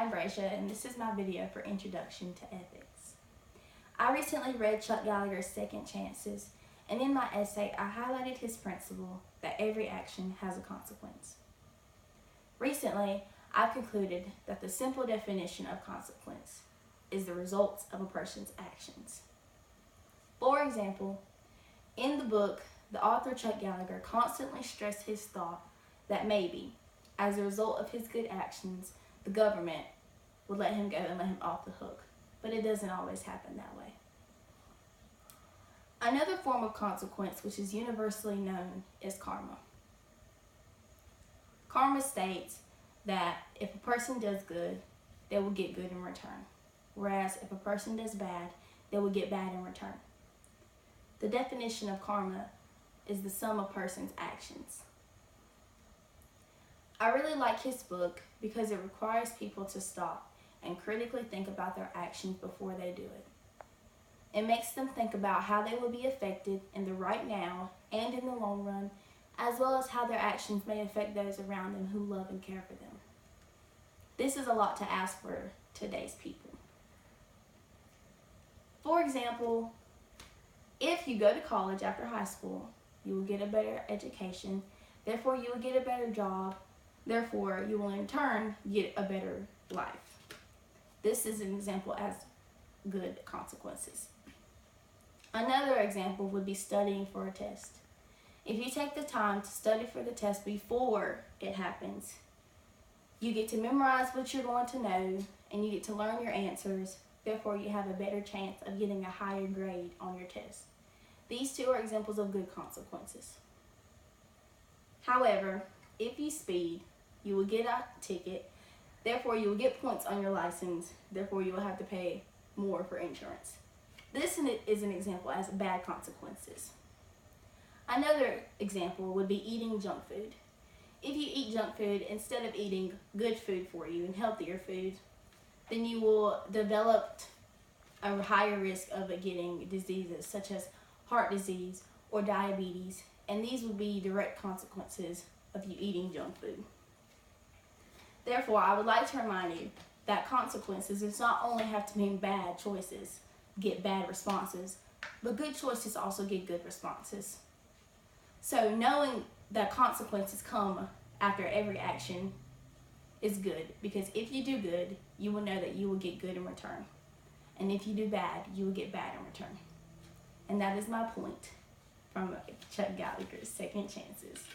I'm Braesia, and this is my video for Introduction to Ethics. I recently read Chuck Gallagher's Second Chances, and in my essay I highlighted his principle that every action has a consequence. Recently, I've concluded that the simple definition of consequence is the results of a person's actions. For example, in the book, the author Chuck Gallagher constantly stressed his thought that maybe, as a result of his good actions, the government would let him go and let him off the hook. But it doesn't always happen that way. Another form of consequence which is universally known is karma. Karma states that if a person does good, they will get good in return. Whereas if a person does bad, they will get bad in return. The definition of karma is the sum of person's actions. I really like his book because it requires people to stop and critically think about their actions before they do it. It makes them think about how they will be affected in the right now and in the long run, as well as how their actions may affect those around them who love and care for them. This is a lot to ask for today's people. For example, if you go to college after high school, you will get a better education, therefore you will get a better job, therefore you will in turn get a better life. This is an example as good consequences. Another example would be studying for a test. If you take the time to study for the test before it happens, you get to memorize what you're going to know and you get to learn your answers, therefore you have a better chance of getting a higher grade on your test. These two are examples of good consequences. However, if you speed, you will get a ticket, therefore you will get points on your license, therefore you will have to pay more for insurance. This is an example as bad consequences. Another example would be eating junk food. If you eat junk food instead of eating good food for you and healthier food, then you will develop a higher risk of getting diseases such as heart disease or diabetes, and these would be direct consequences of you eating junk food. Therefore, I would like to remind you that consequences does not only have to mean bad choices get bad responses, but good choices also get good responses. So knowing that consequences come after every action is good, because if you do good, you will know that you will get good in return. And if you do bad, you will get bad in return. And that is my point from Chuck Gallagher's Second Chances.